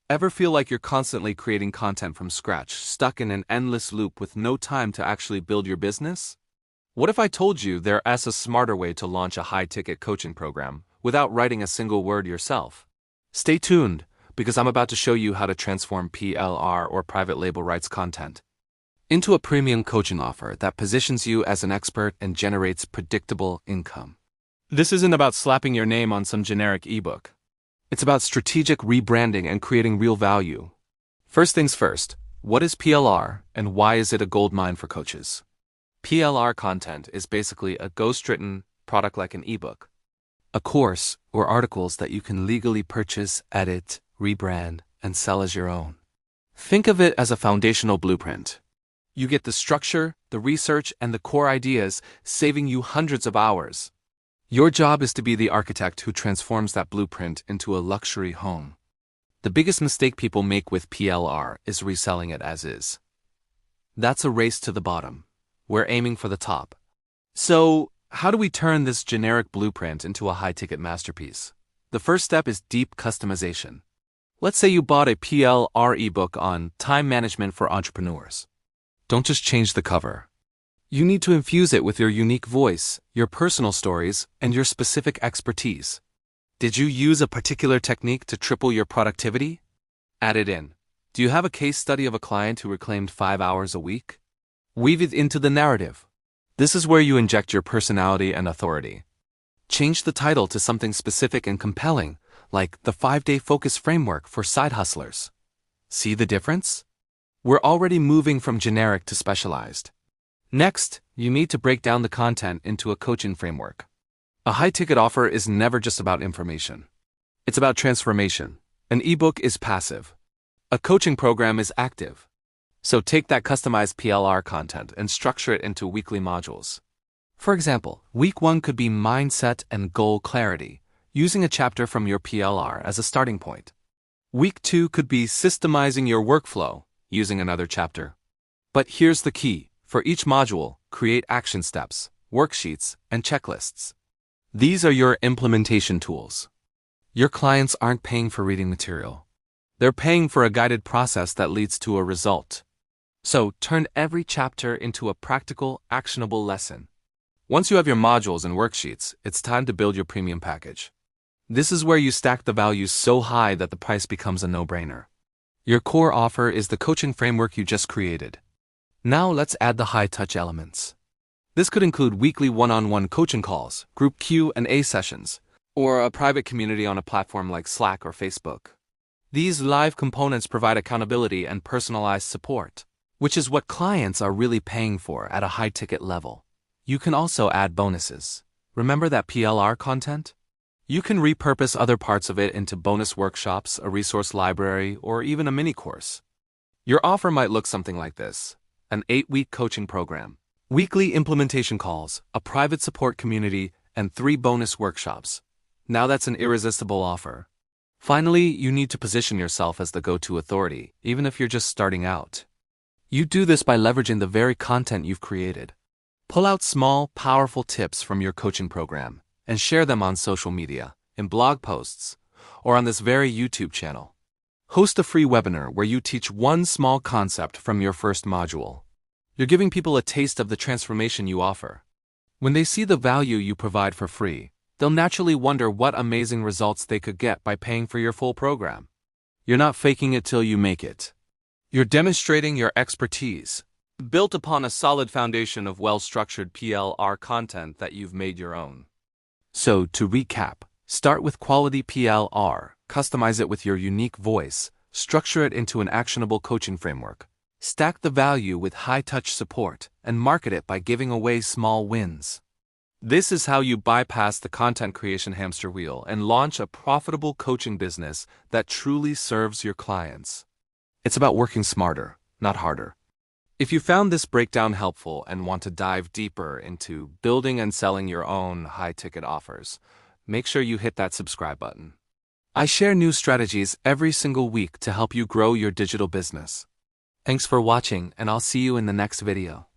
Ever feel like you're constantly creating content from scratch, stuck in an endless loop with no time to actually build your business? What if I told you there's a smarter way to launch a high-ticket coaching program without writing a single word yourself? Stay tuned, because I'm about to show you how to transform PLR or private label rights content into a premium coaching offer that positions you as an expert and generates predictable income. This isn't about slapping your name on some generic ebook. It's about strategic rebranding and creating real value. First things first, what is PLR and why is it a goldmine for coaches? PLR content is basically a ghostwritten product like an ebook, a course or articles that you can legally purchase, edit, rebrand, and sell as your own. Think of it as a foundational blueprint. You get the structure, the research, and the core ideas, saving you hundreds of hours. Your job is to be the architect who transforms that blueprint into a luxury home. The biggest mistake people make with PLR is reselling it as is. That's a race to the bottom. We're aiming for the top. So, how do we turn this generic blueprint into a high-ticket masterpiece? The first step is deep customization. Let's say you bought a PLR ebook on time management for entrepreneurs. Don't just change the cover. You need to infuse it with your unique voice, your personal stories, and your specific expertise. Did you use a particular technique to triple your productivity? Add it in. Do you have a case study of a client who reclaimed 5 hours a week? Weave it into the narrative. This is where you inject your personality and authority. Change the title to something specific and compelling, like the 5-Day Focus Framework for Side Hustlers. See the difference? We're already moving from generic to specialized. Next, you need to break down the content into a coaching framework. A high-ticket offer is never just about information. It's about transformation. An ebook is passive. A coaching program is active. So take that customized PLR content and structure it into weekly modules. For example, week 1 could be mindset and goal clarity, using a chapter from your PLR as a starting point. Week 2 could be systemizing your workflow, using another chapter. But here's the key. For each module, create action steps, worksheets, and checklists. These are your implementation tools. Your clients aren't paying for reading material. They're paying for a guided process that leads to a result. So, turn every chapter into a practical, actionable lesson. Once you have your modules and worksheets, it's time to build your premium package. This is where you stack the values so high that the price becomes a no-brainer. Your core offer is the coaching framework you just created. Now let's add the high-touch elements. This could include weekly one-on-one coaching calls, group Q&A sessions, or a private community on a platform like Slack or Facebook. These live components provide accountability and personalized support, which is what clients are really paying for at a high-ticket level. You can also add bonuses. Remember that PLR content? You can repurpose other parts of it into bonus workshops, a resource library, or even a mini-course. Your offer might look something like this. An 8-week coaching program, weekly implementation calls, a private support community, and 3 bonus workshops. Now that's an irresistible offer. Finally, you need to position yourself as the go-to authority, even if you're just starting out. You do this by leveraging the very content you've created. Pull out small, powerful tips from your coaching program and share them on social media, in blog posts, or on this very YouTube channel. Host a free webinar where you teach one small concept from your first module. You're giving people a taste of the transformation you offer. When they see the value you provide for free, they'll naturally wonder what amazing results they could get by paying for your full program. You're not faking it till you make it. You're demonstrating your expertise, built upon a solid foundation of well-structured PLR content that you've made your own. So, to recap, start with quality PLR, customize it with your unique voice, structure it into an actionable coaching framework, stack the value with high-touch support, and market it by giving away small wins. This is how you bypass the content creation hamster wheel and launch a profitable coaching business that truly serves your clients. It's about working smarter, not harder. If you found this breakdown helpful and want to dive deeper into building and selling your own high-ticket offers, make sure you hit that subscribe button. I share new strategies every single week to help you grow your digital business. Thanks for watching, and I'll see you in the next video.